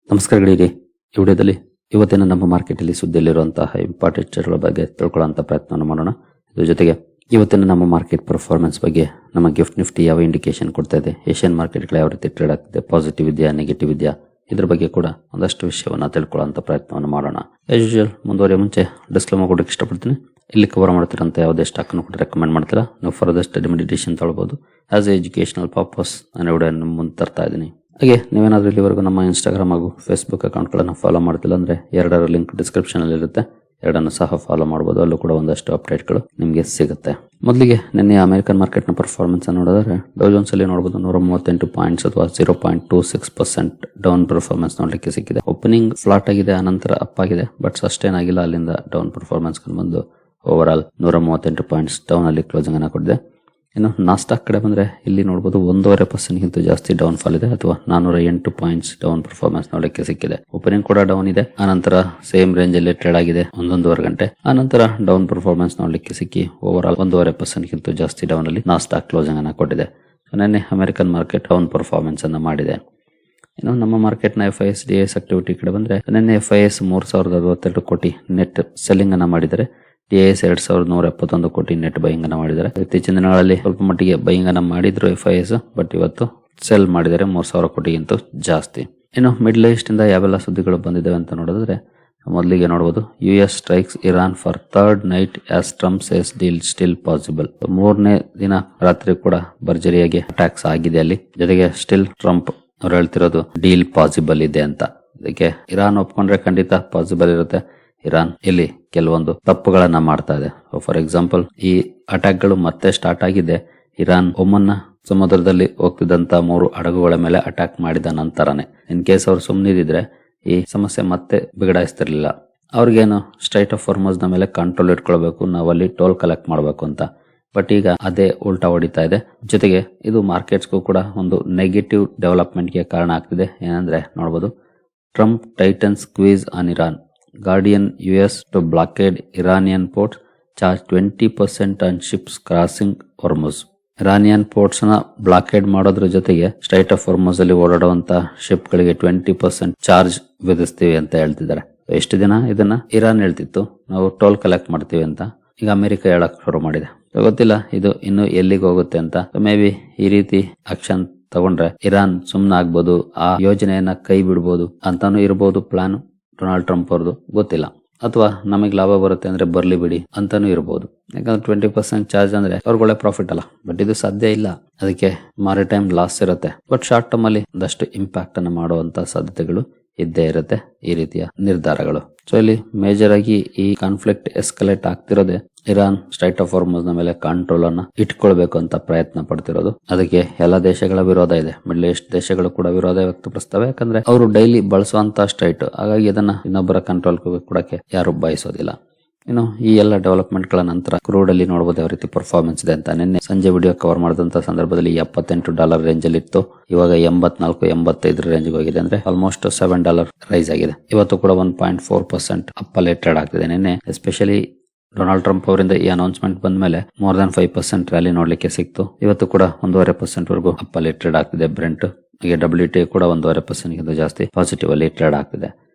ನಮಸ್ಕಾರಗಳಿರಿ. ಈ ವಿಡಿಯೋದಲ್ಲಿ ಇವತ್ತಿನ ನಮ್ಮ ಮಾರ್ಕೆಟಲ್ಲಿ ಸುದ್ದಿಯಲ್ಲಿರುವಂತಹ ಇಂಪಾರ್ಟೆಂಟ್ ಶೇರ್ಗಳ ಬಗ್ಗೆ ತಿಳ್ಕೊಳ್ಳುವಂಥ ಪ್ರಯತ್ನವನ್ನು ಮಾಡೋಣ. ಇದ್ರ ಜೊತೆಗೆ ಇವತ್ತಿನ ನಮ್ಮ ಮಾರ್ಕೆಟ್ ಪರ್ಫಾರ್ಮೆನ್ಸ್ ಬಗ್ಗೆ ನಮ್ಮ ಗಿಫ್ಟ್ ನಿಫ್ಟಿ ಯಾವ ಇಂಡಿಕೇಶನ್ ಕೊಡ್ತಾ ಇದೆ, ಏಷ್ಯನ್ ಮಾರ್ಕೆಟ್ಗಳು ಯಾವ ರೀತಿ ಟ್ರೇಡ್ ಆಗ್ತಿದೆ, ಪಾಸಿಟಿವ್ ಇದೆಯಾ ನೆಗೆಟಿವ್ ಇದೆಯಾ, ಇದ್ರ ಬಗ್ಗೆ ಕೂಡ ಒಂದಷ್ಟು ವಿಷಯವನ್ನು ತಿಳ್ಕೊಳ್ಳುವಂಥ ಪ್ರಯತ್ನವನ್ನು ಮಾಡೋಣ. ಆಸ್ ಯೂಶುವಲ್ ಮುಂದುವರಿಯ ಮುಂಚೆ ಡಿಸ್ಕ್ಲೇಮರ್ ಕೊಡೋಕೆ ಇಷ್ಟಪಡ್ತೀನಿ. ಇಲ್ಲಿ ಕವರ್ ಮಾಡ್ತಿರೋಂಥ ಯಾವುದೇ ಸ್ಟಾಕನ್ನು ಕೂಡ ರೆಕಮೆಂಡ್ ಮಾಡ್ತೀರಾ. ನೀವು ಫರ್ದರ್ ಸ್ಟಡಿ ಮೆಡಿಟೇಷನ್ ತಗೊಳ್ಬೋದು. ಆಸ್ ಎ ಎಜುಕೇಷನಲ್ ಪರ್ಪಸ್ ನಾನು ವಿಡಿಯೋ ಮುಂದೆ ತರ್ತಾ ಇದ್ದೀನಿ. ಹಾಗೆ ನೀವೇನಾದ್ರೂ ಇಲ್ಲಿವರೆಗೂ ನಮ್ಮ ಇನ್ಸ್ಟಾಗ್ರಾಮ್ ಹಾಗೂ ಫೇಸ್ಬುಕ್ ಅಕೌಂಟ್ಗಳನ್ನು ಫಾಲೋ ಮಾಡ್ತಿಲ್ಲ ಅಂದ್ರೆ ಎರಡರ ಲಿಂಕ್ ಡಿಸ್ಕ್ರಿಪ್ಷನ್ ಅಲ್ಲಿ ಇರುತ್ತೆ, ಎರಡನ್ನು ಸಹ ಫಾಲೋ ಮಾಡಬಹುದು. ಅಲ್ಲೂ ಕೂಡ ಒಂದಷ್ಟು ಅಪ್ಡೇಟ್ಗಳು ನಿಮಗೆ ಸಿಗುತ್ತೆ. ಮೊದಲಿಗೆ ನಿನ್ನೆ ಅಮೆರಿಕನ್ ಮಾರ್ಕೆಟ್ ನ ಪರ್ಫಾರ್ಮೆನ್ಸ್ ನೋಡಿದ್ರೆ ಡೌ ಜೋನ್ಸ್ ಅಲ್ಲಿ ನೋಡಬಹುದು 138 ಪಾಯಿಂಟ್ಸ್ ಅಥವಾ 0.26% ಡೌನ್ ಪರ್ಫಾರ್ಮೆನ್ಸ್ ನೋಡ್ಲಿಕ್ಕೆ ಸಿಕ್ಕಿದೆ. ಓಪನಿಂಗ್ ಫ್ಲಾಟ್ ಆಗಿದೆ, ಆನಂತರ ಅಪ್ ಆಗಿದೆ, ಬಟ್ ಸಸ್ಟೈನ್ ಆಗಿಲ್ಲ. ಅಲ್ಲಿಂದ ಡೌನ್ ಪರ್ಫಾರ್ಮೆನ್ಸ್ ಬಂದು ಓವರ್ ಆಲ್ 138 ಪಾಯಿಂಟ್ಸ್ ಡೌನ್ ಅಲ್ಲಿ ಕ್ಲೋಸಿಂಗ್ ಅನ್ನ ಕೊಟ್ಟಿದೆ. ಇನ್ನು ನಾಸ್ಟಾಕ್ ಕಡೆ ಬಂದ್ರೆ ಇಲ್ಲಿ ನೋಡಬಹುದು 1.5% ಜಾಸ್ತಿ ಡೌನ್ ಫಾಲ್ ಇದೆ, ಅಥವಾ 408 ಪಾಯಿಂಟ್ಸ್ ಡೌನ್ ಪರ್ಫಾರ್ಮೆನ್ಸ್ ನೋಡಲಿಕ್ಕೆ ಸಿಕ್ಕಿದೆ. ಓಪನಿಂಗ್ ಕೂಡ ಡೌನ್ ಇದೆ, ಆನಂತರ ಸೇಮ್ ರೇಂಜ್ ಅಲ್ಲಿ ಟ್ರೇಡ್ ಆಗಿದೆ 1.5 ಗಂಟೆ, ಆನಂತರ ಡೌನ್ ಪರ್ಫಾರ್ಮೆನ್ಸ್ ನೋಡಲಿಕ್ಕೆ ಸಿಕ್ಕಿ ಓವರ್ ಆಲ್ 1.5% ಜಾಸ್ತಿ ಡೌನ್ ಅಲ್ಲಿ ನಾಸ್ಟಾಕ್ ಕ್ಲೋಸಿಂಗ್ ಅನ್ನ ಕೊಟ್ಟಿದೆ. ನಿನ್ನೆ ಅಮೆರಿಕನ್ ಮಾರ್ಕೆಟ್ ಡೌನ್ ಪರ್ಫಾರ್ಮೆನ್ಸ್ ಅನ್ನ ಮಾಡಿದೆ. ಇನ್ನು ನಮ್ಮ ಮಾರ್ಕೆಟ್ ನ FIS DIS ಆಕ್ಟಿವಿಟಿ ಕಡೆ ಬಂದ್ರೆ ನಿನ್ನೆ FIS 3062 ಕೋಟಿ ನೆಟ್ ಸೆಲ್ಲಿಂಗ್ ಅನ್ನ ಮಾಡಿದರೆ, DIS 2171 ಕೋಟಿ ನೆಟ್ ಬೈಯಿಂಗ್ ಅನ್ನ ಮಾಡಿದ್ದಾರೆ. ಇತ್ತೀಚಿನ ದಿನಗಳಲ್ಲಿ ಸ್ವಲ್ಪ ಮಟ್ಟಿಗೆ ಬೈಯಿಂಗ್ ಅನ್ನ ಮಾಡಿದ್ರು FIS, ಬಟ್ ಇವತ್ತು ಸೆಲ್ ಮಾಡಿದರೆ 3000 ಕೋಟಿಗಿಂತ ಜಾಸ್ತಿ. ಇನ್ನು ಮಿಡ್ಲ್ ಈಸ್ಟ್ ಇಂದ ಯಾವೆಲ್ಲ ಸುದ್ದಿಗಳು ಬಂದಿದ್ದಾವೆ ಅಂತ ನೋಡಿದ್ರೆ ಮೊದಲಿಗೆ ನೋಡಬಹುದು, US strikes Iran for third night as Trump says deal still possible. ಮೂರನೇ ದಿನ ರಾತ್ರಿ ಕೂಡ ಭರ್ಜರಿಯಾಗಿ ಅಟ್ಯಾಕ್ಸ್ ಆಗಿದೆ ಅಲ್ಲಿ. ಜೊತೆಗೆ ಸ್ಟಿಲ್ ಟ್ರಂಪ್ ಅವ್ರು ಹೇಳ್ತಿರೋದು ಡೀಲ್ ಪಾಸಿಬಲ್ ಇದೆ ಅಂತ. ಅದಕ್ಕೆ ಇರಾನ್ ಒಪ್ಕೊಂಡ್ರೆ ಖಂಡಿತ ಪಾಸಿಬಲ್ ಇರುತ್ತೆ. ಇರಾನ್ ಇಲ್ಲಿ ಕೆಲವೊಂದು ತಪ್ಪುಗಳನ್ನ ಮಾಡ್ತಾ ಇದೆ. ಫಾರ್ ಎಕ್ಸಾಂಪಲ್, ಈ ಅಟ್ಯಾಕ್ ಗಳು ಮತ್ತೆ ಸ್ಟಾರ್ಟ್ ಆಗಿದೆ ಇರಾನ್ ಒಮನ್ನ ಸಮುದ್ರದಲ್ಲಿ ಹೋಗ್ತಿದ್ದಂತ 3 ಹಡಗುಗಳ ಮೇಲೆ ಅಟ್ಯಾಕ್ ಮಾಡಿದ ನಂತರನೇ. ಇನ್ ಕೇಸ್ ಅವ್ರು ಸುಮ್ಮನಿದ್ರೆ ಈ ಸಮಸ್ಯೆ ಮತ್ತೆ ಬಿಗಡಾಯಿಸ್ತಿರ್ಲಿಲ್ಲ. ಅವ್ರಿಗೇನು ಸ್ಟ್ರೈಟ್ ಆಫ್ ಹಾರ್ಮುಜ್ ನ ಮೇಲೆ ಕಂಟ್ರೋಲ್ ಇಟ್ಕೊಳ್ಬೇಕು, ನಾವಲ್ಲಿ ಟೋಲ್ ಕಲೆಕ್ಟ್ ಮಾಡಬೇಕು ಅಂತ. ಬಟ್ ಈಗ ಅದೇ ಉಲ್ಟಾ ಹೊಡಿತಾ ಇದೆ. ಜೊತೆಗೆ ಇದು ಮಾರ್ಕೆಟ್ಸ್ಗೂ ಕೂಡ ಒಂದು ನೆಗೆಟಿವ್ ಡೆವಲಪ್ಮೆಂಟ್ಗೆ ಕಾರಣ ಆಗ್ತಿದೆ. ಏನಂದ್ರೆ ನೋಡಬಹುದು, Trump tighten squeeze on Iran, Guardian US to blockade Iranian ports, charge 20% on ships crossing Hormuz. Iranian ports ನ ಬ್ಲಾಕೇಡ್ ಮಾಡೋದ್ರ ಜೊತೆಗೆ ಸ್ಟ್ರೈಟ್ ಆಫ್ ಹಾರ್ಮುಜ್ ಅಲ್ಲಿ ಓಡಾಡುವಂತ ಶಿಪ್ ಗಳಿಗೆ 20% ಚಾರ್ಜ್ ವಿಧಿಸ್ತೀವಿ ಅಂತ ಹೇಳ್ತಿದ್ದಾರೆ. ಎಷ್ಟು ದಿನ ಇದನ್ನ ಇರಾನ್ ಹೇಳ್ತಿತ್ತು, ನಾವು ಟೋಲ್ ಕಲೆಕ್ಟ್ ಮಾಡ್ತೀವಿ ಅಂತ. ಈಗ ಅಮೆರಿಕ ಹೇಳಕ್ ಶುರು ಮಾಡಿದೆ. ಗೊತ್ತಿಲ್ಲ ಇದು ಇನ್ನು ಎಲ್ಲಿಗೆ ಹೋಗುತ್ತೆ ಅಂತ. ಮೇ ಬಿ ಈ ರೀತಿ ಆಕ್ಷನ್ ತಗೊಂಡ್ರೆ ಇರಾನ್ ಸುಮ್ನೆ ಆಗ್ಬೋದು, ಆ ಯೋಜನೆಯನ್ನ ಕೈ ಬಿಡ್ಬೋದು ಅಂತಾನು ಇರಬಹುದು ಪ್ಲಾನ್ ಡೊನಾಲ್ಡ್ ಟ್ರಂಪ್ ಅವ್ರದ್ದು, ಗೊತ್ತಿಲ್ಲ. ಅಥವಾ ನಮಗೆ ಲಾಭ ಬರುತ್ತೆ ಅಂದ್ರೆ ಬರ್ಲಿ ಬಿಡಿ ಅಂತಾನು ಇರಬಹುದು. ಯಾಕಂದ್ರೆ 20% ಚಾರ್ಜ್ ಅಂದ್ರೆ ಅವ್ರಗೊಳ್ಳೆ ಪ್ರಾಫಿಟ್ ಅಲ್ಲ. ಬಟ್ ಇದು ಸಾಧ್ಯ ಇಲ್ಲ, ಅದಕ್ಕೆ ಮಾರಿಟೈಮ್ ಲಾಸ್ ಇರುತ್ತೆ. ಬಟ್ ಶಾರ್ಟ್ ಟರ್ಮ್ ಅಲ್ಲಿ ಒಂದಷ್ಟು ಇಂಪ್ಯಾಕ್ಟ್ ಅನ್ನು ಮಾಡುವಂತ ಸಾಧ್ಯತೆಗಳು ಇದ್ದೇ ಇರುತ್ತೆ ಈ ರೀತಿಯ ನಿರ್ಧಾರಗಳು. ಸೊ ಇಲ್ಲಿ ಮೇಜರ್ ಆಗಿ ಈ ಕಾನ್ಫ್ಲಿಕ್ಟ್ ಎಸ್ಕಲೇಟ್ ಆಗ್ತಿರೋದೇ ಇರಾನ್ ಸ್ಟ್ರೈಟ್ ಆಫ್ ಹಾರ್ಮುಜ್ ನ ಮೇಲೆ ಕಂಟ್ರೋಲ್ ಅನ್ನ ಇಟ್ಕೊಳ್ಬೇಕು ಅಂತ ಪ್ರಯತ್ನ ಪಡ್ತಿರೋದು. ಅದಕ್ಕೆ ಎಲ್ಲ ದೇಶಗಳ ವಿರೋಧ ಇದೆ. ಮಿಡ್ಲ್ ಈಸ್ಟ್ ದೇಶಗಳು ಕೂಡ ವಿರೋಧ ವ್ಯಕ್ತಪಡಿಸ್ತವೆ. ಯಾಕಂದ್ರೆ ಅವರು ಡೈಲಿ ಬಳಸುವಂತ ಸ್ಟ್ರೈಟ್, ಹಾಗಾಗಿ ಅದನ್ನ ಇನ್ನೊಬ್ಬರ ಕಂಟ್ರೋಲ್ ಕೊಡಕ್ಕೆ ಯಾರು ಬಯಸೋದಿಲ್ಲ. ಇನ್ನು ಈ ಎಲ್ಲ ಡೆವಲಪ್ಮೆಂಟ್ ಗಳ ನಂತರ ಕ್ರೂಡ್ ಅಲ್ಲಿ ನೋಡಬಹುದು ಯಾವ ರೀತಿ ಪರ್ಫಾರ್ಮೆನ್ಸ್ ಇದೆ ಅಂತ. ನಿನ್ನೆ ಸಂಜೆ ವಿಡಿಯೋ ಕವರ್ ಮಾಡಿದಂತ ಸಂದರ್ಭದಲ್ಲಿ $78 ರೇಂಜ್ ಅಲ್ಲಿ ಇತ್ತು. ಇವಾಗ 84-85 ರೇಂಜ್ ಹೋಗಿದೆ. ಅಂದ್ರೆ ಆಲ್ಮೋಸ್ಟ್ $7 ರೈಸ್ ಆಗಿದೆ. ಇವತ್ತು ಕೂಡ 1.4% ಅಪ್ಪಲ್ಲೇ ಟ್ರೇಡ್ ಆಗ್ತಿದೆ. ನಿನ್ನೆ ಎಸ್ಪೆಷಲಿ ಡೊನಾಲ್ಡ್ ಟ್ರಂಪ್ ಅವರಿಂದ ಈ ಅನೌನ್ಸ್ಮೆಂಟ್ ಬಂದ ಮೇಲೆ ಮೋರ್ ದನ್ 5% ರ್ಯಾಲಿ ನೋಡ್ಲಿಕ್ಕೆ ಸಿಕ್ತು. ಇವತ್ತು ಕೂಡ 1.5% ವರೆಗೂ ಅಪ್ಪಲ್ಲಿ ಟ್ರೇಡ್ ಆಗ್ತಿದೆ. ಬ್ರೆಂಟ್ ಹಾಗೆ WTI ಕೂಡ 1.5% ಗಿಂತ ಜಾಸ್ತಿ ಪಾಸಿಟಿವ್ ಅಲ್ಲಿ ಟ್ರೇಡ್ ಆಗ್ತಿದೆ.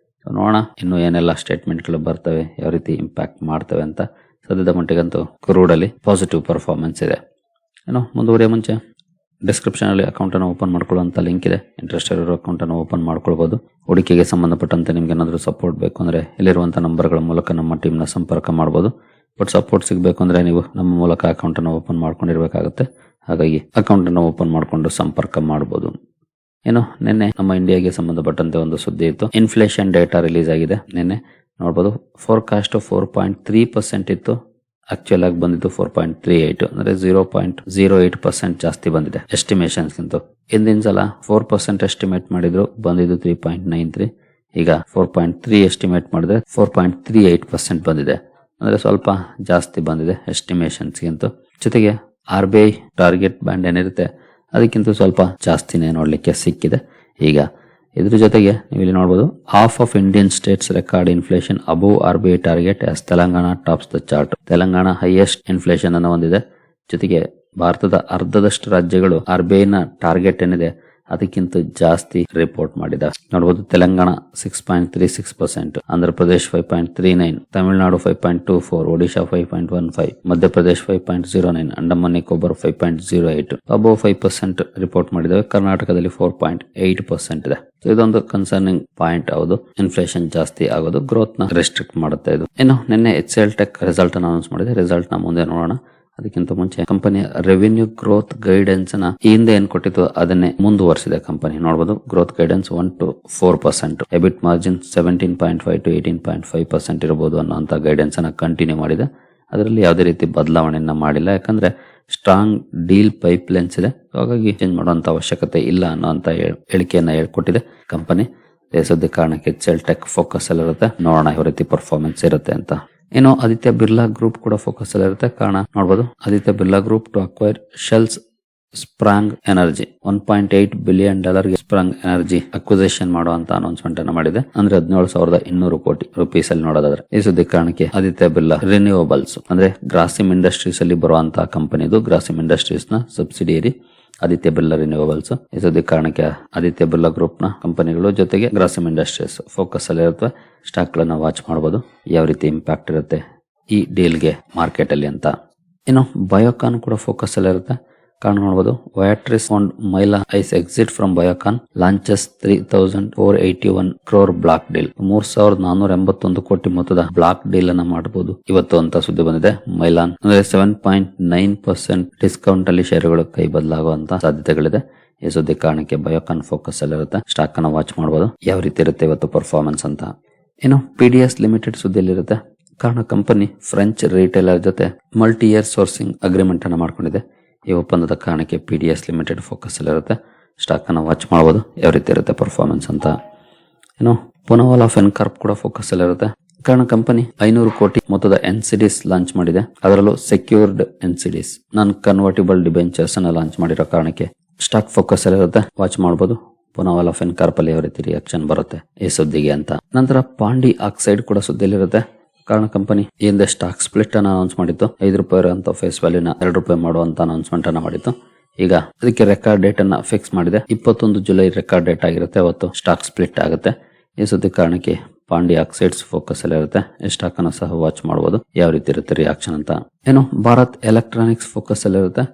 ನೋಡೋಣ ಇನ್ನು ಏನೆಲ್ಲ ಸ್ಟೇಟ್ಮೆಂಟ್ ಗಳು ಬರ್ತವೆ, ಯಾವ ರೀತಿ ಇಂಪ್ಯಾಕ್ಟ್ ಮಾಡ್ತವೆ ಅಂತ. ಸದ್ಯದ ಮಟ್ಟಿಗಂತೂ ಕ್ರೂಡ್ ಅಲ್ಲಿ ಪಾಸಿಟಿವ್ ಪರ್ಫಾರ್ಮೆನ್ಸ್ ಇದೆ. ಏನೋ ಮುಂದುವರಿಯ ಮುಂಚೆ ಡಿಸ್ಕ್ರಿಪ್ಷನ್ ಅಲ್ಲಿ ಅಕೌಂಟ್ ಅನ್ನು ಓಪನ್ ಮಾಡ್ಕೊಳ್ಳುವಂತ ಲಿಂಕ್ ಇದೆ. ಇಂಟ್ರೆಸ್ಟ್ ಇರೋ ಅಕೌಂಟ್ ಅನ್ನು ಓಪನ್ ಮಾಡ್ಕೊಳ್ಬಹುದು. ಹೂಡಿಕೆಗೆ ಸಂಬಂಧಪಟ್ಟಂತೆ ನಿಮ್ಗೆ ಏನಾದರೂ ಸಪೋರ್ಟ್ ಬೇಕು ಅಂದ್ರೆ ಇಲ್ಲಿರುವಂತಹ ನಂಬರ್ಗಳ ಮೂಲಕ ನಮ್ಮ ಟೀಮ್ ನ ಸಂಪರ್ಕ ಮಾಡಬಹುದು. ಬಟ್ ಸಪೋರ್ಟ್ ಸಿಗಬೇಕು ಅಂದ್ರೆ ನೀವು ನಮ್ಮ ಮೂಲಕ ಅಕೌಂಟ್ ಅನ್ನು ಓಪನ್ ಮಾಡ್ಕೊಂಡಿರ್ಬೇಕಾಗುತ್ತೆ. ಹಾಗಾಗಿ ಅಕೌಂಟ್ ಅನ್ನು ಓಪನ್ ಮಾಡ್ಕೊಂಡು ಸಂಪರ್ಕ ಮಾಡಬಹುದು. ಏನು ನಿನ್ನೆ ನಮ್ಮ ಇಂಡಿಯಾಗೆ ಸಂಬಂಧಪಟ್ಟಂತೆ ಒಂದು ಸುದ್ದಿ ಇತ್ತು. ಇನ್ಫ್ಲೇಷನ್ ಡೇಟಾ ರಿಲೀಸ್ ಆಗಿದೆ. ನಿನ್ನೆ ನೋಡಬಹುದು, ಫೋರ್ಕಾಸ್ಟ್ 4.3% ಇತ್ತು. ಆಕ್ಚುಯಲ್ ಆಗಿ ಬಂದಿದ್ದು 4.38, ಅಂದ್ರೆ 0.08% ಜಾಸ್ತಿ ಬಂದಿದೆ ಎಸ್ಟಿಮೇಷನ್ಸ್ ಗಿಂತ. ಹಿಂದಿನ ಸಲ 4% ಎಸ್ಟಿಮೇಟ್ ಮಾಡಿದ್ರು, ಬಂದಿದ್ದು 3.93. ಈಗ 4.3 ಎಸ್ಟಿಮೇಟ್ ಮಾಡಿದ್ರೆ 4.38% ಬಂದಿದೆ. ಅಂದ್ರೆ ಸ್ವಲ್ಪ ಜಾಸ್ತಿ ಬಂದಿದೆ ಎಸ್ಟಿಮೇಷನ್ಸ್ ಗಿಂತ. ಜೊತೆಗೆ RBI ಟಾರ್ಗೆಟ್ ಬ್ಯಾಂಡ್ ಏನಿರುತ್ತೆ ಅದಕ್ಕಿಂತ ಸ್ವಲ್ಪ ಜಾಸ್ತಿನೇ ನೋಡ್ಲಿಕ್ಕೆ ಸಿಕ್ಕಿದೆ. ಈಗ ಇದ್ರ ಜೊತೆಗೆ ನೀವು ಇಲ್ಲಿ ನೋಡಬಹುದು, half of Indian States record inflation above RBI target as Telangana tops the chart. Telangana highest inflation ಅನ್ನು ಹೊಂದಿದೆ. ಜೊತೆಗೆ ಭಾರತದ ಅರ್ಧದಷ್ಟು ರಾಜ್ಯಗಳು RBI ನ ಟಾರ್ಗೆಟ್ ಏನಿದೆ ಅದಕ್ಕಿಂತ ಜಾಸ್ತಿ ರಿಪೋರ್ಟ್ ಮಾಡಿದ. ನೋಡಬಹುದು ತೆಲಂಗಾಣ 6.36%, ಆಂಧ್ರ ಪ್ರದೇಶ್ 5.39, ತಮಿಳುನಾಡು 5.24, ಒಡಿಶಾ 5.15, ಮಧ್ಯಪ್ರದೇಶ್ 5.09, ಅಂಡಮಾನ್ ನಿಕೋಬಾರ್ 5.08, ಅಬೌವ್ 5% ರಿಪೋರ್ಟ್ ಮಾಡಿದಾವೆ. ಕರ್ನಾಟಕದಲ್ಲಿ 4.8% ಇದೆ. ಇದೊಂದು ಕನ್ಸರ್ನಿಂಗ್ ಪಾಯಿಂಟ್. ಹೌದು, ಇನ್ಫ್ಲೇಷನ್ ಜಾಸ್ತಿ ಆಗೋದು ಗ್ರೋತ್ ನ ರೆಸ್ಟ್ರಿಕ್ಟ್ ಮಾಡುತ್ತೆ. ಇದು ಇನ್ನು ನಿನ್ನೆ HCL ಟೆಕ್ ರಿಸಲ್ಟ್ ಅನೌನ್ಸ್ ಮಾಡಿದೆ. ರಿಸಲ್ಟ್ ನ ಮುಂದೆ ನೋಡೋಣ. ಅದಕ್ಕಿಂತ ಮುಂಚೆ ಕಂಪನಿಯ ರೆವಿನ್ಯೂ ಗ್ರೋತ್ ಗೈಡೆನ್ಸ್ ನ ಹಿಂದೆ ಏನ್ ಕೊಟ್ಟಿತ್ತು ಅದನ್ನೇ ಮುಂದುವರಿಸಿದೆ ಕಂಪನಿ. ನೋಡಬಹುದು growth guidance 1 to 4%, EBIT margin 17.5 to 18.5% ಇರಬಹುದು ಅನ್ನೋಂತ ಗೈಡೆನ್ಸ್ ಅನ್ನ ಕಂಟಿನ್ಯೂ ಮಾಡಿದೆ. ಅದರಲ್ಲಿ ಯಾವುದೇ ರೀತಿ ಬದಲಾವಣೆಯನ್ನ ಮಾಡಿಲ್ಲ, ಯಾಕಂದ್ರೆ ಸ್ಟ್ರಾಂಗ್ ಡೀಲ್ ಪೈಪ್ಲೈನ್ಸ್ ಇದೆ. ಹಾಗಾಗಿ ಚೇಂಜ್ ಮಾಡುವಂತ ಅವಶ್ಯಕತೆ ಇಲ್ಲ ಅನ್ನೋಂತ ಹೇಳಿಕೆಯನ್ನ ಹೇಳ್ಕೊಟ್ಟಿದೆ ಕಂಪನಿ. ದೇಶದ ಕಾರಣಕ್ಕೆ HCL ಟೆಕ್ ಫೋಕಸ್ ಅಲ್ಲಿ ಇರುತ್ತೆ. ನೋಡೋಣ ಯಾವ ರೀತಿ ಪರ್ಫಾರ್ಮೆನ್ಸ್ ಇರುತ್ತೆ ಅಂತ. ಇನ್ನು ಆದಿತ್ಯ ಬಿರ್ಲಾ ಗ್ರೂಪ್ ಕೂಡ ಫೋಕಸ್ ಅಲ್ಲಿ ಇರುತ್ತೆ. ಕಾರಣ ನೋಡಬಹುದು, Aditya Birla group to acquire Shell's Sprng energy $1.8 billion Sprng energy acquisition ಮಾಡುವಂತ ಅನೌನ್ಸ್ಮೆಂಟ್ ಅನ್ನು ಮಾಡಿದೆ. ಅಂದ್ರೆ 17,200 ಕೋಟಿ ರೂಪೀಸ್ ಅಲ್ಲಿ ನೋಡೋದಾದ್ರೆ. ಈ ಸುದ್ದಿ ಕಾರಣಕ್ಕೆ ಆದಿತ್ಯ ಬಿರ್ಲಾ ರಿನ್ಯೂವಬಲ್ಸ್ ಅಂದ್ರೆ ಗ್ರಾಸಿಮ್ ಇಂಡಸ್ಟ್ರೀಸ್ ಅಲ್ಲಿ ಬರುವಂತಹ ಕಂಪನಿದು. ಗ್ರಾಸಿಮ್ ಇಂಡಸ್ಟ್ರೀಸ್ ನ ಸಬ್ಸಿಡಿಯರಿ ಆದಿತ್ಯ ಬಿರ್ಲಾ ರಿನ್ಯೂವಬಲ್ಸ್. ಈ ಸುದ್ದಿ ಕಾರಣಕ್ಕೆ ಆದಿತ್ಯ ಬಿರ್ಲಾ ಗ್ರೂಪ್ ನ ಕಂಪನಿಗಳು ಜೊತೆಗೆ ಗ್ರಾಸಿಮ್ ಇಂಡಸ್ಟ್ರೀಸ್ ಫೋಕಸ್ ಅಲ್ಲಿ ಇರುತ್ತವೆ. ಸ್ಟಾಕ್ ಗಳನ್ನ ವಾಚ್ ಮಾಡಬಹುದು ಯಾವ ರೀತಿ ಇಂಪ್ಯಾಕ್ಟ್ ಇರುತ್ತೆ ಈ ಡೀಲ್ಗೆ ಮಾರ್ಕೆಟ್ ಅಲ್ಲಿ ಅಂತ. ಇನ್ನು ಬಯೋಕಾನ್ ಕೂಡ ಫೋಕಸ್ ಅಲ್ಲಿ ಇರುತ್ತೆ. ಕಾರಣ ನೋಡಬಹುದು, Viatris found Mylan is exit from Biocon launches 3,481 crore block deal. 3,481 ಕೋಟಿ ಮೊತ್ತದ ಬ್ಲಾಕ್ ಡೀಲ್ ಅನ್ನ ಮಾಡಬಹುದು ಇವತ್ತು ಅಂತ ಸುದ್ದಿ ಬಂದಿದೆ. ಮೈಲಾನ್ ಅಂದ್ರೆ 7.9% ಡಿಸ್ಕೌಂಟ್ ಅಲ್ಲಿ ಷೇರುಗಳು ಕೈ ಬದಲಾಗುವಂತ ಸಾಧ್ಯತೆಗಳಿದೆ. ಈ ಸುದ್ದಿ ಕಾರಣಕ್ಕೆ ಬಯೋಕಾನ್ ಫೋಕಸ್ ಅಲ್ಲಿ ಇರುತ್ತೆ. ಸ್ಟಾಕ್ ಅನ್ನ ವಾಚ್ ಮಾಡಬಹುದು ಯಾವ ರೀತಿ ಇರುತ್ತೆ ಇವತ್ತು ಪರ್ಫಾರ್ಮೆನ್ಸ್ ಅಂತ. ಇನ್ನು PDS ಲಿಮಿಟೆಡ್ ಸುದ್ದಿಯಲ್ಲಿ ಇರುತ್ತೆ. ಕಾರಣ ಕಂಪನಿ ಫ್ರೆಂಚ್ ರಿಟೇಲರ್ ಜೊತೆ ಮಲ್ಟಿ ಇಯರ್ ಸೋರ್ಸಿಂಗ್ ಅಗ್ರಿಮೆಂಟ್ ಅನ್ನ ಮಾಡ್ಕೊಂಡಿದೆ. ಈ ಒಪ್ಪಂದದ ಕಾರಣಕ್ಕೆ PDS ಲಿಮಿಟೆಡ್ ಫೋಕಸ್ ಅಲ್ಲಿ ಇರುತ್ತೆ. ಸ್ಟಾಕ್ ಅನ್ನ ವಾಚ್ ಮಾಡಬಹುದು ಯಾವ ರೀತಿ ಇರುತ್ತೆ ಪರ್ಫಾರ್ಮೆನ್ಸ್ ಅಂತ. ಇನ್ನು ಪೊನವಾಲಾ ಫಿನ್ಕಾರ್ಪ್ ಕೂಡ ಫೋಕಸ್ ಅಲ್ಲಿ ಇರುತ್ತೆ. ಕಾರಣ ಕಂಪನಿ 500 ಕೋಟಿ ಮೊತ್ತದ NCDs ಲಾಂಚ್ ಮಾಡಿದೆ. ಅದರಲ್ಲೂ ಸೆಕ್ಯೂರ್ಡ್ NCDs ನಾನ್ ಕನ್ವರ್ಟಿಬಲ್ ಡಿಬೆಂಚರ್ಸ್ ಅನ್ನ ಲಾಂಚ್ ಮಾಡಿರೋ ಕಾರಣಕ್ಕೆ ಸ್ಟಾಕ್ ಫೋಕಸ್ ಅಲ್ಲಿ ಇರುತ್ತೆ. ವಾಚ್ ಮಾಡಬಹುದು ಪೊನವಾಲಾ ಫಿನ್ಕಾರ್ಪ್ ಅಲ್ಲಿ ಯಾವ ರೀತಿ ರಿಯಾಕ್ಷನ್ ಬರುತ್ತೆ ಈ ಸುದ್ದಿಗೆ ಅಂತ. ನಂತರ ಪಾಂಡಿ ಆಕ್ಸೈಡ್ ಕೂಡ ಸುದ್ದಿಯಲ್ಲಿರುತ್ತೆ. ಕಾರಣ ಕಂಪನಿ ಹಿಂದೆ ಸ್ಟಾಕ್ ಸ್ಪ್ಲಿಟ್ ಅನ್ನ ಅನೌನ್ಸ್ ಮಾಡಿತ್ತು. ₹5 ಅಂತ ಫೇಸ್ ವ್ಯಾಲ್ಯೂನ ₹2 ಮಾಡುವಂತ ಅನೌನ್ಸ್ಮೆಂಟ್ ಅನ್ನ ಮಾಡಿತ್ತು. ಈಗ ಅದಕ್ಕೆ ರೆಕಾರ್ಡ್ ಡೇಟ್ ಅನ್ನ ಫಿಕ್ಸ್ ಮಾಡಿದೆ. 21 ಜುಲೈ ರೆಕಾರ್ಡ್ ಡೇಟ್ ಆಗಿರುತ್ತೆ. ಅವತ್ತು ಸ್ಟಾಕ್ ಸ್ಪ್ಲಿಟ್ ಆಗುತ್ತೆ. ಈ ಸುದ್ದಿ ಕಾರಣಕ್ಕೆ ಪಾಂಡಿ ಆಕ್ಸೈಡ್ಸ್ ಫೋಕಸ್ ಅಲ್ಲಿ ಇರುತ್ತೆ. ಈ ಸ್ಟಾಕ್ ಅನ್ನ ಸಹ ವಾಚ್ ಮಾಡಬಹುದು ಯಾವ ರೀತಿ ಇರುತ್ತೆ ರಿಯಾಕ್ಷನ್ ಅಂತ. ಏನು ಭಾರತ್ ಎಲೆಕ್ಟ್ರಾನಿಕ್ಸ್ ಫೋಕಸ್ ಅಲ್ಲಿ ಇರುತ್ತೆ.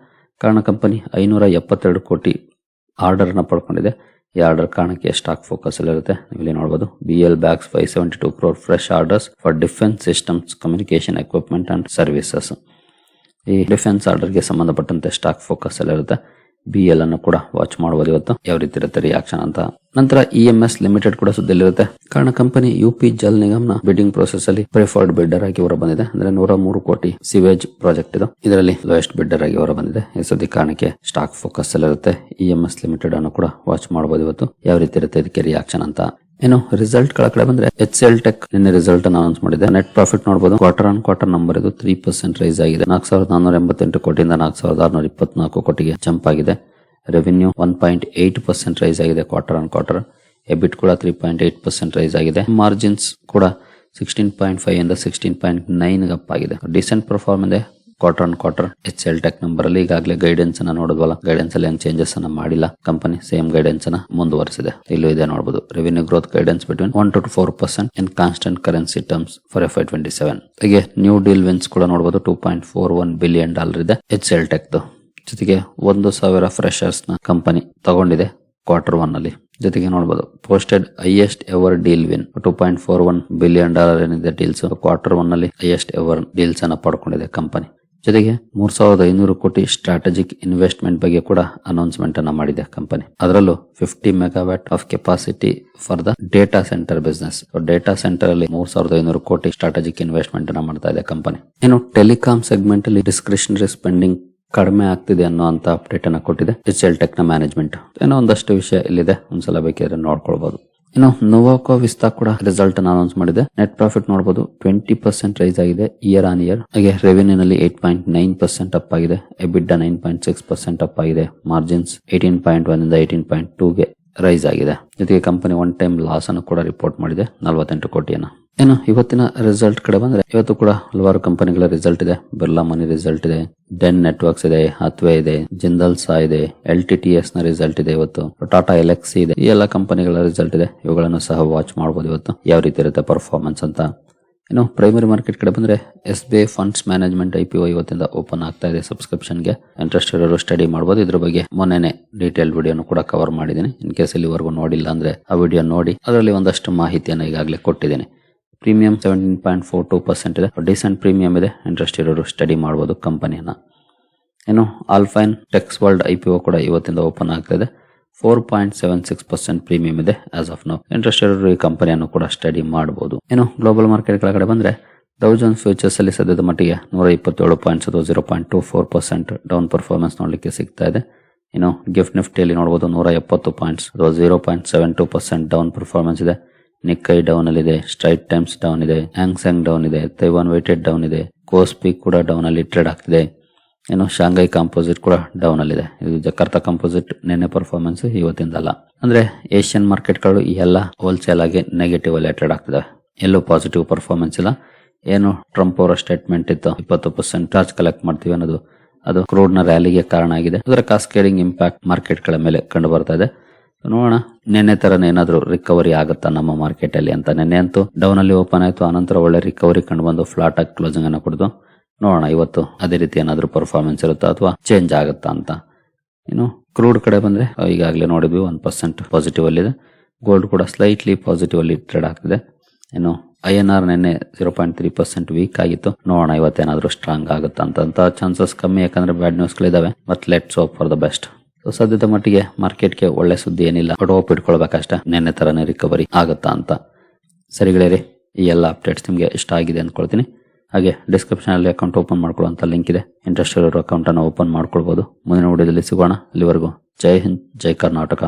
ಕಾರಣ ಕಂಪನಿ 572 ಕೋಟಿ ಆರ್ಡರ್ ನ ಪಡ್ಕೊಂಡಿದೆ. ಈ ಆರ್ಡರ್ ಕಾರಣಕ್ಕೆ ಸ್ಟಾಕ್ ಫೋಕಸ್ ಅಲ್ಲಿ ಇರುತ್ತೆ. ಇಲ್ಲಿ ನೋಡಬಹುದು BL bags 572 crore fresh orders for defence systems communication equipment and services. ಈ ಡಿಫೆನ್ಸ್ ಆರ್ಡರ್ ಗೆ ಸಂಬಂಧಪಟ್ಟಂತೆ ಸ್ಟಾಕ್ ಫೋಕಸ್ ಅಲ್ಲಿ ಇರುತ್ತೆ. BL ಅನ್ನು ಕೂಡ ವಾಚ್ ಮಾಡಬಹುದು ಇವತ್ತು ಯಾವ ರೀತಿ ಇರುತ್ತೆ ರಿಯಾಕ್ಷನ್ ಅಂತ. ನಂತರ EMS ಲಿಮಿಟೆಡ್ ಕೂಡ ಸುದ್ದಿಯಲ್ಲಿರುತ್ತೆ. ಕಾರಣ ಕಂಪನಿ UP ಜಲ್ ನಿಗಮ್ನ ಬಿಡ್ಡಿಂಗ್ ಪ್ರೋಸೆಸ್ ಅಲ್ಲಿ ಪ್ರಿಫರ್ಡ್ ಬಿಡ್ಡರ್ ಆಗಿ ಹೊರ ಬಂದಿದೆ. ಅಂದ್ರೆ 103 ಕೋಟಿ ಸಿವೇಜ್ ಪ್ರಾಜೆಕ್ಟ್ ಇದು. ಇದರಲ್ಲಿ ಲೋಯೆಸ್ಟ್ ಬಿಡ್ಡರ್ ಆಗಿ ಹೊರ ಬಂದಿದೆ. ಈ ಸುದ್ದಿ ಕಾರಣಕ್ಕೆ ಸ್ಟಾಕ್ ಫೋಕಸ್ ಅಲ್ಲಿ ಇರುತ್ತೆ. EMS ಲಿಮಿಟೆಡ್ ಅನ್ನು ಕೂಡ ವಾಚ್ ಮಾಡಬಹುದು ಇವತ್ತು ಯಾವ ರೀತಿ ಇರುತ್ತೆ ಇದಕ್ಕೆ ರಿಯಾಕ್ಷನ್ ಅಂತ. ಏನು ರಿಸಲ್ಟ್ ಗಳ ಕಡೆ ಬಂದ್ರೆ HCL ಟೆಕ್ ನಿನ್ನೆ ರಿಸಲ್ಟ್ ಅನ್ನು ಅನೌನ್ಸ್ ಮಾಡಿದೆ. ನೆಟ್ ಪ್ರಾಫಿಟ್ ನೋಡಬಹುದು ಕ್ವಾರ್ಟರ್ ಆನ್ ಕ್ವಾರ್ಟರ್ ನಂಬರ್ ಇದು 3% ರೈಸ್ ಆಗಿದೆ. 4,488 ಕೋಟಿಯಿಂದ 4,624 ಕೋಟಿಗೆ ಜಂಪ್ ಆಗಿದೆ. ರೆವಿನ್ಯೂ 1.8% ರೈಸ್ ಆಗಿದೆ ಕ್ವಾರ್ಟರ್ ಆನ್ ಕ್ವಾರ್ಟರ್. ಎಬಿಟ್ ಕೂಡ 3.8% ರೈಸ್ ಆಗಿದೆ. ಮಾರ್ಜಿನ್ಸ್ ಕೂಡ 16.5 ಇಂದ 16.9 ಅಪ್ ಆಗಿದೆ. ಡಿಸೆಂಟ್ ಪರ್ಫಾರ್ಮೆನ್ಸ್ ಇದೆ quarter on quarter HCL tech number ಅಲ್ಲಿ. ಈಗಾಗಲೇ ಗೈಡೆನ್ಸ್ ಅನ್ನ ನೋಡಿದ್ವಲ್ಲ, ಗೈಡೆನ್ಸ್ ಅಲ್ಲಿ ಏನ್ ಚೇಂಜಸ್ ಅನ್ನ ಮಾಡಿಲ್ಲ. ಕಂಪನಿ ಸೇಮ್ ಗೈಡೆನ್ಸ್ ಅನ್ನ ಮುಂದುವರಿಸಿದೆ. ಇಲ್ಲೂ ಇದೆ ನೋಡಬಹುದು revenue growth guidance between 1 to 4% in constant currency terms for FY27. ಹಾಗೆ ನ್ಯೂ ಡೀಲ್ ವಿನ್ಸ್ ಕೂಡ ನೋಡಬಹುದು $2.41 billion ಇದೆ HCL ಟೆಕ್. ಜೊತೆಗೆ 1,000 ಫ್ರೆಶರ್ಸ್ ನ ಕಂಪನಿ ತಗೊಂಡಿದೆ ಕ್ವಾರ್ಟರ್ 1 ಅಲ್ಲಿ. ಜೊತೆಗೆ ನೋಡಬಹುದು posted highest ever deal win $2.41 billion ಏನಿದೆ ಡೀಲ್ಸ್. ಕ್ವಾರ್ಟರ್ 1 ಅಲ್ಲಿ ಹೈಯೆಸ್ಟ್ ಎವರ್ ಡೀಲ್ಸ್ ಅನ್ನ ಪಡ್ಕೊಂಡಿದೆ ಕಂಪನಿ. ಜೊತೆಗೆ 3,500 ಕೋಟಿ ಸ್ಟ್ರಾಟಜಿಕ್ ಇನ್ವೆಸ್ಟ್ಮೆಂಟ್ ಬಗ್ಗೆ ಕೂಡ ಅನೌನ್ಸ್ಮೆಂಟ್ ಅನ್ನ ಮಾಡಿದೆ ಕಂಪನಿ. ಅದರಲ್ಲೂ 50 megawatt of capacity for the data centre business. Data centre ಅಲ್ಲಿ 3,500 ಕೋಟಿ ಸ್ಟ್ರಾಟಜಿಕ್ ಇನ್ವೆಸ್ಟ್ಮೆಂಟ್ ಅನ್ನ ಮಾಡ್ತಾ ಇದೆ ಕಂಪನಿ. ಇನ್ನು ಟೆಲಿಕಾಂ ಸೆಗ್ಮೆಂಟ್ ಅಲ್ಲಿ ಡಿಸ್ಕ್ರಿಷನರಿ ಸ್ಪೆಂಡಿಂಗ್ ಕಡಿಮೆ ಆಗ್ತಿದೆ ಅನ್ನೋ ಅಂತ ಅಪ್ಡೇಟ್ ಅನ್ನ ಕೊಟ್ಟಿದೆ HCL ಟೆಕ್ ನ ಮ್ಯಾನೇಜ್ಮೆಂಟ್. ಏನೋ ಒಂದಷ್ಟು ವಿಷಯ ಇಲ್ಲಿದೆ, ಒಂದ್ಸಲ ಬೇಕಿದ್ರೆ ನೋಡ್ಕೊಳ್ಬಹುದು. ಇನ್ನು ನೋವಾಕೋ ವಿಸ್ತಾ ಕೂಡ ರಿಸಲ್ಟ್ ಅನ್ನು ಅನೌನ್ಸ್ ಮಾಡಿದೆ. ನೆಟ್ ಪ್ರಾಫಿಟ್ ನೋಡಬಹುದು 20% ರೈಸ್ ಆಗಿದೆ ಇಯರ್ ಆನ್ ಇಯರ್. ಹಾಗೆ ರೆವಿನ್ಯೂ ನಲ್ಲಿ 8.9% ಅಪ್ ಆಗಿದೆ. ಎಬಿಟಾ 9.6% ಅಪ್ ಆಗಿದೆ. ಮಾರ್ಜಿನ್ಸ್ 18.1 ಇಂದ 18.2 ಗೆ ರೈಸ್ ಆಗಿದೆ. ಜೊತೆಗೆ ಕಂಪನಿ ಒನ್ ಟೈಮ್ ಲಾಸ್ ಅನ್ನು ಕೂಡ ರಿಪೋರ್ಟ್ ಮಾಡಿದೆ 48 ಕೋಟಿಯನ್ನು. ಏನು ಇವತ್ತಿನ ರಿಸಲ್ಟ್ ಕಡೆ ಬಂದ್ರೆ ಇವತ್ತು ಕೂಡ ಹಲವಾರು ಕಂಪನಿಗಳ ರಿಸಲ್ಟ್ ಇದೆ. ಬಿರ್ಲಾ ಮನಿ ರಿಸಲ್ಟ್ ಇದೆ, ಡೆನ್ ನೆಟ್ವರ್ಕ್ಸ್ ಇದೆ, ಹಾತ್ವೇ ಇದೆ, ಜಿಂದಾಲ್ ಸಾ ಇದೆ, LTTS ನ ರಿಸಲ್ಟ್ ಇದೆ, ಇವತ್ತು ಟಾಟಾ ಎಲೆಕ್ಸಿ ಇದೆ. ಈ ಎಲ್ಲ ಕಂಪನಿಗಳ ರಿಸಲ್ಟ್ ಇದೆ. ಇವುಗಳನ್ನು ಸಹ ವಾಚ್ ಮಾಡಬಹುದು ಇವತ್ತು ಯಾವ ರೀತಿ ಇರುತ್ತೆ ಪರ್ಫಾರ್ಮೆನ್ಸ್ ಅಂತ. ಇನ್ನು ಪ್ರೈಮರಿ ಮಾರ್ಕೆಟ್ ಕಡೆ ಬಂದ್ರೆ SBI ಫಂಡ್ಸ್ ಮ್ಯಾನೇಜ್ಮೆಂಟ್ IPO ಇವತ್ತಿಂದ ಓಪನ್ ಆಗ್ತಾ ಇದೆ. ಸಬ್ಸ್ಕ್ರಿಪ್ಷನ್ಗೆ ಇಂಟ್ರೆಸ್ಟ್ ಇರೋರು ಸ್ಟಡಿ ಮಾಡಬಹುದು. ಇದ್ರ ಬಗ್ಗೆ ಮೊನ್ನೆನೆ ಡೀಟೇಲ್ ವಿಡಿಯೋನು ಕೂಡ ಕವರ್ ಮಾಡಿದ್ದೀನಿ. ಇನ್ ಕೇಸ್ ಇಲ್ಲಿವರೆಗೂ ನೋಡಿಲ್ಲ ಅಂದ್ರೆ ಆ ವಿಡಿಯೋ ನೋಡಿ, ಅದರಲ್ಲಿ ಒಂದಷ್ಟು ಮಾಹಿತಿಯನ್ನು ಈಗಾಗಲೇ ಕೊಟ್ಟಿದ್ದೀನಿ. ಪ್ರೀಮಿಯಂ 17.42% ಇದೆ, ಡಿಸೆಂಟ್ ಪ್ರೀಮಿಯಂ ಇದೆ. ಇಂಟ್ರೆಸ್ಟ್ ಇರೋರು ಸ್ಟಡಿ ಮಾಡಬಹುದು ಕಂಪನಿಯನ್ನ. ಇನ್ನು ಆಲ್ಫೈನ್ ಟೆಕ್ಸ್ ವರ್ಲ್ಡ್ IPO ಕೂಡ ಇವತ್ತಿಂದ ಓಪನ್ ಆಗ್ತಾ ಇದೆ. 4.76% ಪ್ರೀಮಿಯಂ ಇದೆ ಆಸ್ ಆಫ್ ನೌ. ಇಂಟ್ರೆಸ್ಟ್ ಇರೋರು ಈ ಕಂಪನಿಯನ್ನು ಕೂಡ ಸ್ಟಡಿ ಮಾಡಬಹುದು. ಇನ್ನು ಗ್ಲೋಬಲ್ ಮಾರ್ಕೆಟ್ ಕೆಳಗಡೆ ಬಂದ್ರೆ ಡೌ ಜೋನ್ಸ್ ಫ್ಯೂಚರ್ಸ್ ಅಲ್ಲಿ ಸದ್ಯದ ಮಟ್ಟಿಗೆ 127 ಪಾಯಿಂಟ್ಸ್ ಅಥವಾ 0.24% ಡೌನ್ ಪರ್ಫಾರ್ಮೆನ್ಸ್ ನೋಡ್ಲಿಕ್ಕೆ ಸಿಗ್ತಾ ಇದೆ. ಇನ್ನು ಗಿಫ್ಟ್ ನಿಫ್ಟಿಯಲ್ಲಿ ನೋಡಬಹುದು 170 ಪಾಯಿಂಟ್ಸ್ ಅಥವಾ 0.72% ಡೌನ್ ಪರ್ಫಾರ್ಮೆನ್ಸ್ ಇದೆ. ನಿಕ್ಕೈ ಡೌನ್ ಅಲ್ಲಿ ಇದೆ, ಸ್ಟ್ರೈಟ್ ಟೈಮ್ಸ್ ಡೌನ್ ಇದೆ, ಹ್ಯಾಂಗ್ಸೆಂಗ್ ಡೌನ್ ಇದೆ, ತೈವಾನ್ ವೇಟೆಡ್ ಡೌನ್ ಇದೆ, ಕೋಸ್ಪಿ ಕೂಡ ಡೌನ್ ಅಲ್ಲಿ ಟ್ರೇಡ್ ಆಗ್ತಿದೆ. ಇನ್ನು ಶಾಂಘೈ ಕಾಂಪೋಸಿಟ್ ಕೂಡ ಡೌನ್ ಅಲ್ಲಿದೆ. ಇದು ಜಕಾರ್ತಾ ಕಾಂಪೋಸಿಟ್ ನಿನ್ನೆ ಪರ್ಫಾರ್ಮೆನ್ಸ್ ಇವತ್ತಿಂದಲ್ಲ. ಅಂದ್ರೆ ಏಷ್ಯನ್ ಮಾರ್ಕೆಟ್ ಗಳು ಎಲ್ಲ ಹೋಲ್ಸೇಲ್ ಆಗಿ ನೆಗೆಟಿವ್ ಅಲ್ಲಿ ಟ್ರೇಡ್ ಆಗ್ತಿದೆ. ಎಲ್ಲೂ ಪಾಸಿಟಿವ್ ಪರ್ಫಾರ್ಮೆನ್ಸ್ ಇಲ್ಲ. ಏನು ಟ್ರಂಪ್ ಅವರ ಸ್ಟೇಟ್ಮೆಂಟ್ ಇತ್ತು 20% ಚಾರ್ಜ್ ಕಲೆಕ್ಟ್ ಮಾಡ್ತೀವಿ ಅನ್ನೋದು, ಅದು ಕ್ರೂಡ್ ನ ರ್ಯಾಲಿಗೆ ಕಾರಣ ಆಗಿದೆ. ಅದರ ಕಾಸ್ಕೇಡಿಂಗ್ ಇಂಪ್ಯಾಕ್ಟ್ ಮಾರ್ಕೆಟ್ ಗಳ ಮೇಲೆ ಕಂಡು ಬರ್ತಾ ಇದೆ. ನೋಡೋಣ ನಿನ್ನೆ ತರನೇ ಏನಾದ್ರು ರಿಕವರಿ ಆಗುತ್ತಾ ನಮ್ಮ ಮಾರ್ಕೆಟ್ ಅಲ್ಲಿ ಅಂತ. ನಿನ್ನೆ ಅಂತೂ ಡೌನ್ ಅಲ್ಲಿ ಓಪನ್ ಆಯ್ತು, ಆನಂತರ ಒಳ್ಳೆ ರಿಕವರಿ ಕಂಡು ಬಂದು ಫ್ಲಾಟ್ ಆಗಿ ಕ್ಲೋಸಿಂಗ್ ಅನ್ನು ಕೊಡ್ತು. ನೋಡೋಣ ಇವತ್ತು ಅದೇ ರೀತಿ ಏನಾದ್ರು ಪರ್ಫಾರ್ಮೆನ್ಸ್ ಇರುತ್ತಾ ಅಥವಾ ಚೇಂಜ್ ಆಗುತ್ತಾ ಅಂತ. ಇನ್ನು ಕ್ರೂಡ್ ಕಡೆ ಬಂದ್ರೆ ಈಗಾಗಲೇ ನೋಡಿದ್ವಿ 1% ಪಾಸಿಟಿವ್ ಅಲ್ಲಿ ಇದೆ. ಗೋಲ್ಡ್ ಕೂಡ ಸ್ಲೈಟ್ಲಿ ಪಾಸಿಟಿವ್ ಅಲ್ಲಿ ಟ್ರೇಡ್ ಆಗ್ತಿದೆ. ಇನ್ನು INR ನಿನ್ನೆ 0.3% ವೀಕ್ ಆಗಿತ್ತು. ನೋಡೋಣ ಇವತ್ತೇನಾದ್ರೂ ಸ್ಟ್ರಾಂಗ್ ಆಗುತ್ತಾ ಅಂತ ಚಾನ್ಸಸ್ ಕಮ್ಮಿ, ಯಾಕಂದ್ರೆ ಬ್ಯಾಡ್ ನ್ಯೂಸ್ ಗಳಿದಾವೆ. But let's hope for the best. ಸದ್ಯದ ಮಟ್ಟಿಗೆ ಮಾರ್ಕೆಟ್ಗೆ ಒಳ್ಳೆ ಸುದ್ದಿ ಏನಿಲ್ಲ, ಬಟ್ ಹೋಪ್ ಇಟ್ಕೊಳ್ಬೇಕಷ್ಟೇ ನಿನ್ನೆ ತರನೇ ರಿಕವರಿ ಆಗುತ್ತಾ ಅಂತ. ಸರಿಗಳೇ, ಈ ಎಲ್ಲ ಅಪ್ಡೇಟ್ಸ್ ನಿಮಗೆ ಇಷ್ಟ ಆಗಿದೆ ಅಂದ್ಕೊಳ್ತೀನಿ. ಹಾಗೆ ಡಿಸ್ಕ್ರಿಪ್ಷನ್ ಅಲ್ಲಿ ಅಕೌಂಟ್ ಓಪನ್ ಮಾಡ್ಕೊಳ್ಳುವಂತ ಲಿಂಕ್ ಇದೆ. ಇಂಟ್ರೆಸ್ಟ್ ಇರೋರು ಅಕೌಂಟ್ ಅನ್ನು ಓಪನ್ ಮಾಡ್ಕೊಳ್ಬಹುದು. ಮುಂದಿನ ವಿಡಿಯೋದಲ್ಲಿ ಸಿಗೋಣ. ಅಲ್ಲಿವರೆಗೂ ಜೈ ಹಿಂದ್, ಜೈ ಕರ್ನಾಟಕ.